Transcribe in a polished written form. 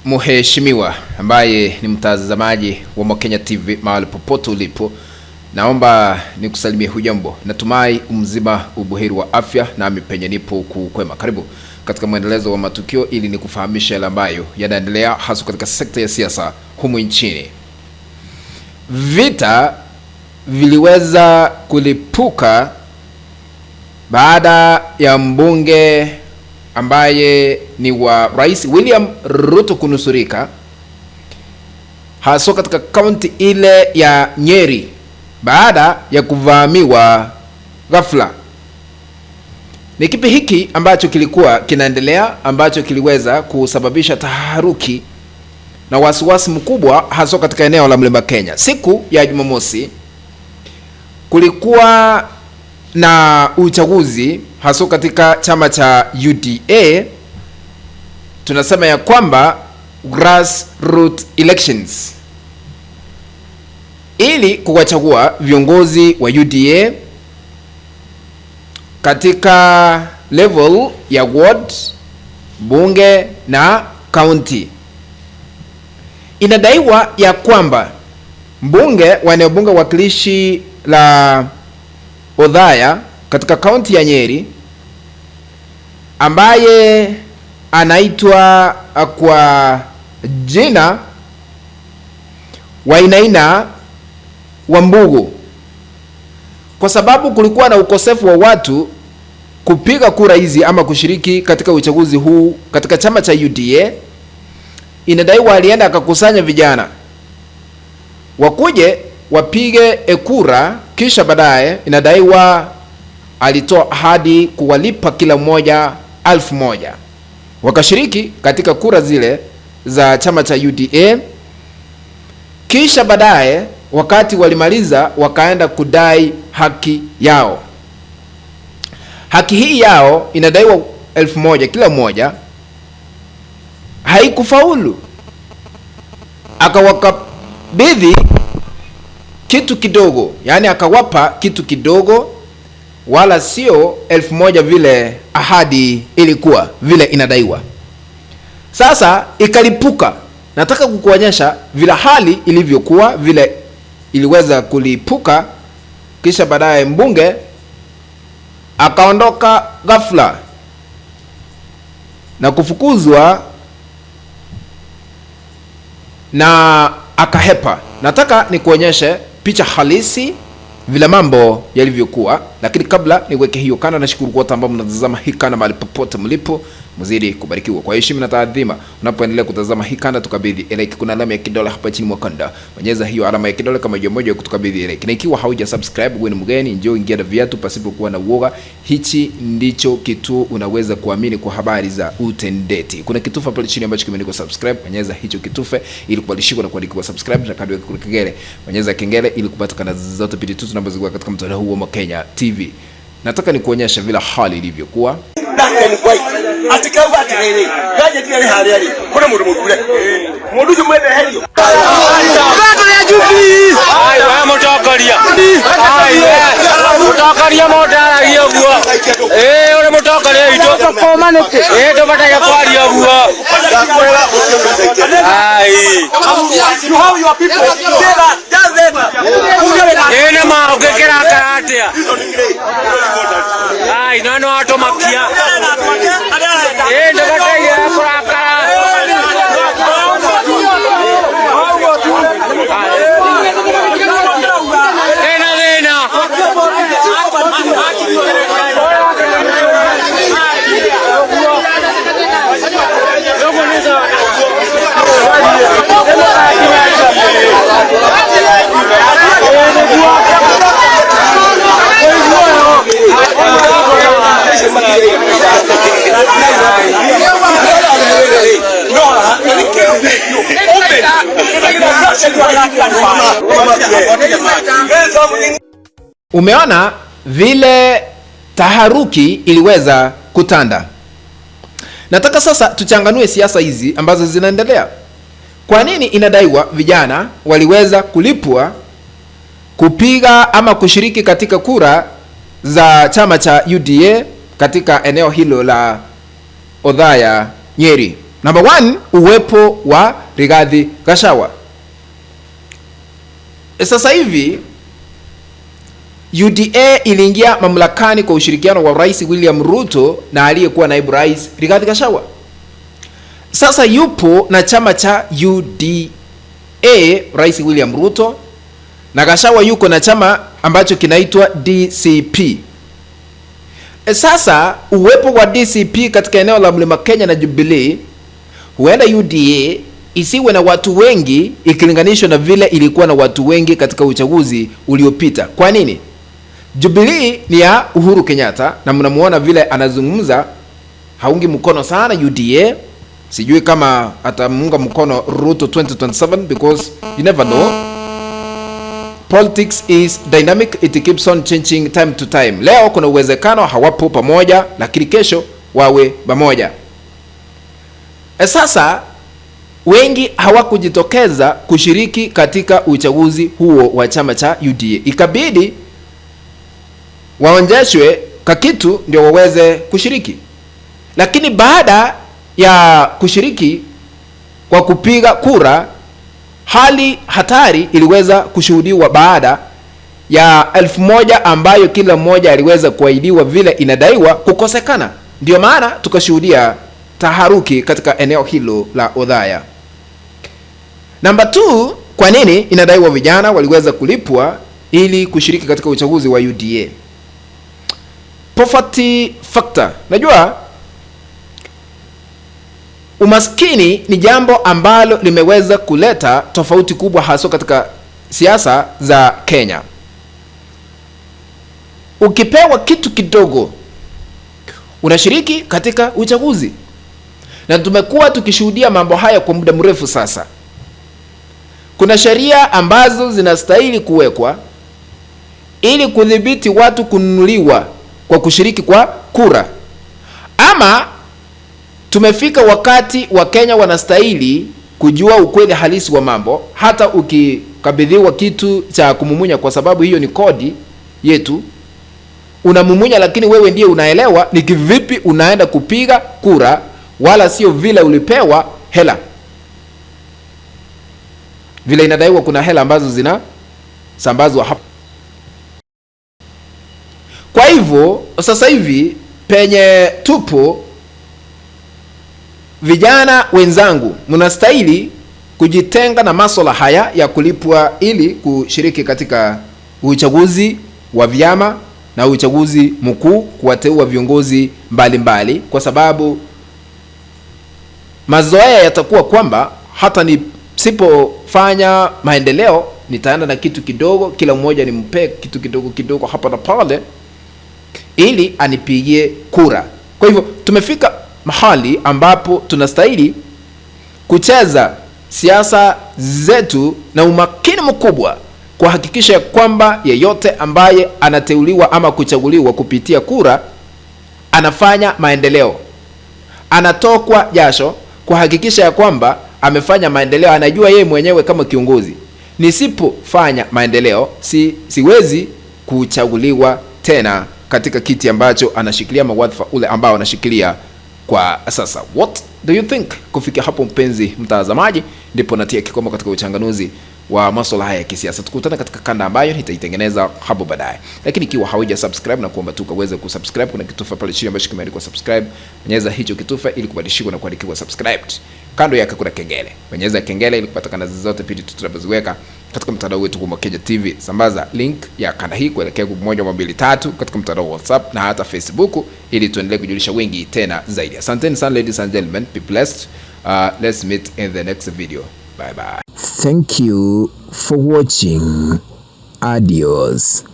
Mheshimiwa ambaye ni mtazamaji wa Mokenya TV mahali popote ulipo, naomba nikusalimie hujambo. Natumai mzima ubuheri wa afya, nami penye nipo kukwema. Karibu katika mwendelezo wa matukio ili nikufahamisha yale ambayo yanaendelea hasa katika sekta ya siasa humu nchini. Vita viliweza kulipuka baada ya mbunge ambaye ni wa Rais William Ruto kunusurika hasa katika kaunti ile ya Nyeri baada ya kuvamiwa ghafla. Ni kipi hiki ambacho kilikuwa kinaendelea ambacho kiliweza kusababisha taharuki na wasiwasi mkubwa hasa katika eneo la Mlima Kenya? Siku ya Jumamosi kulikuwa na uchaguzi hasa katika chama cha UDA. Tunasema ya kwamba grassroots elections, ili kuwachagua viongozi wa UDA katika level ya ward, bunge na county. Inadaiwa ya kwamba mbunge wa eneo bunge wakilishi la Othaya katika kaunti ya Nyeri ambaye anaitwa kwa jina Wainaina Wambugu, kwa sababu kulikuwa na ukosefu wa watu kupiga kura hizi ama kushiriki katika uchaguzi huu katika chama cha UDA. Inadaiwa alienda akakusanya vijana wakuje wapige kura, kisha baadaye inadaiwa alitoa ahadi kuwalipa kila mmoja 1,000 wakashiriki katika kura zile za chama cha UDA. Kisha baadaye wakati walimaliza wakaenda kudai haki yao. Haki hii yao inadaiwa 1,000 kila mmoja, haikufaulu. Akawakabidhi kitu kidogo, yani akawapa kitu kidogo, wala sio 1,000 vile ahadi ilikuwa vile inadaiwa. Sasa ikalipuka. Nataka kukuonyesha vile hali ilivyokuwa, vile iliweza kulipuka. Kisha baadaye mbunge akaondoka ghafla na kufukuzwa na akahepa. Nataka nikuonyeshe picha halisi vile mambo yalivyokuwa, lakini kabla niweke hiyo kana, nashukuru kwa wote ambao mnatazama hii kana mahali popote mlipo, mzidi kubarikiwa. Kwa heshima na taadhima, unapoendelea kutazama hii kana, tukabidhi like, kuna alama ya kidole hapa chini mwa kanda, bonyeza hiyo alama ya kidole kama moja kutukabidhi like. Na ikiwa hauja subscribe, wewe ni mgeni, njoo ingia na viatu pasipo kuwa na uoga. Hichi ndicho kituo unaweza kuamini kwa habari za utendeti. Kuna kitufe pale chini ambacho kimeandikwa subscribe, bonyeza hicho kitufe ili kubadilishwa na kuandikwa subscribe, na kadi ya kengele, bonyeza kengele ili kupata kana zote pili tu tunazoziweka katika mtandao huu wa Mokenya TV. Nataka nikuonyesha vile hali ilivyokuwa. Ai, nano automakia. Ndakata ya kuraka. Tena. Umeona vile taharuki iliweza kutanda. Nataka sasa tuchanganue siasa hizi ambazo zinaendelea. Kwa nini inadaiwa vijana waliweza kulipwa kupiga ama kushiriki katika kura za chama cha UDA katika eneo hilo la Othaya Nyeri? Number 1, uwepo wa Rigathi Gachagua. Sasa hivi UDA iliingia mamlakani kwa ushirikiano wa Rais William Ruto na aliyekuwa naibu rais Rigathi Gachagua. Sasa yupo na chama cha UDA Rais William Ruto, na Gachagua yuko na chama ambacho kinaitwa DCP. Sasa uwepo wa DCP katika eneo la Mlima Kenya na Jubilee, huenda UDA isiwe na watu wengi ikilinganishwa na vile ilikuwa na watu wengi katika uchaguzi uliopita. Kwa nini? Jubilee ni ya Uhuru Kenyatta na mnamuona vile anazungumza, haungi mkono sana UDA. Sijui kama atamunga mkono Ruto 2027 because you never know. Politics is dynamic, it keeps on changing time to time. Leo kuna uwezekano hawapo pamoja, lakini kesho wawe pamoja. Sasa wengi hawakujitokeza kushiriki katika uchaguzi huo wa chama cha UDA. Ikabidi waonjeshwe kakitu ndio waweze kushiriki. Lakini baada ya kushiriki kwa kupiga kura, hali hatari iliweza kushuhudiwa baada ya 1000 ambayo kila mmoja aliweza kuahidiwa vile inadaiwa kukosekana. Ndio maana tukashuhudia taharuki katika eneo hilo la Othaya. Number 2, kwa nini inadaiwa vijana waliweza kulipwa ili kushiriki katika uchaguzi wa UDA? Poverty factor. Najua umaskini ni jambo ambalo limeweza kuleta tofauti kubwa hasa katika siasa za Kenya. Ukipewa kitu kidogo unashiriki katika uchaguzi, na tumekuwa tukishuhudia mambo haya kwa muda mrefu sasa. Kuna sheria ambazo zinastahili kuwekwa ili kudhibiti watu kununuliwa kwa kushiriki kwa kura. Ama tumefika wakati wa Kenya wanastahili kujua ukweli halisi wa mambo, hata ukikabidhiwa kitu cha kumumunya, kwa sababu hiyo ni kodi yetu. Unamumunya, lakini wewe ndiye unaelewa ni kivipi unaenda kupiga kura, wala sio vile ulipewa hela. Vile inadaiwa kuna hela ambazo zina sambazwa hapa. Kwa hivyo sasa hivi penye tupo, vijana wenzangu, mnastahili kujitenga na masuala haya ya kulipwa ili kushiriki katika uchaguzi wa vyama na uchaguzi mkuu, kuwateua viongozi mbalimbali, kwa sababu mazoea yatakuwa kwamba hata nisipofanya maendeleo nitaenda na kitu kidogo, kila mmoja nimpe kitu kidogo kidogo hapa na pale ili anipigie kura. Kwa hivyo tumefika mahali ambapo tunastahili kucheza siasa zetu na umakini mkubwa, kuhakikisha kwamba yeyote ambaye anateuliwa ama kuchaguliwa kupitia kura anafanya maendeleo, anatokwa jasho kuhakikisha ya kwamba amefanya maendeleo, anajua yeye mwenyewe kama kiongozi, nisipofanya maendeleo siwezi kuchaguliwa tena katika kiti ambacho anashikilia, mawadhifa ule ambao anashikilia kwa sasa. What do you think? Kufikia hapo mpenzi mtazamaji, ndipo natia kikomo katika uchanganuzi wa masuala haya ya kisiasa. Tukutane katika kanda ambayo nitaitengeneza hapo baadaye. Lakini ikiwa hauja subscribe, na kuomba tu kaweze kusubscribe. Kuna kitufe pale chini ambacho kimeandikwa subscribe. Bonyeza hicho kitufe ili kubadilishwa na kuandikiwa subscribed. Kando yake kuna kengele. Bonyeza kengele ili kupata kanda zote pindi tutakapoziweka katika mtandao wetu wa Kenya TV. Sambaza link ya kanda hii kuelekea group 1, 2, 3 katika mtandao wa WhatsApp na hata Facebook ili tuendelee kujulisha wengi tena zaidi. Asanteni sana ladies and gentlemen. Be blessed. Let's meet in the next video. Bye bye. Thank you for watching. Adios.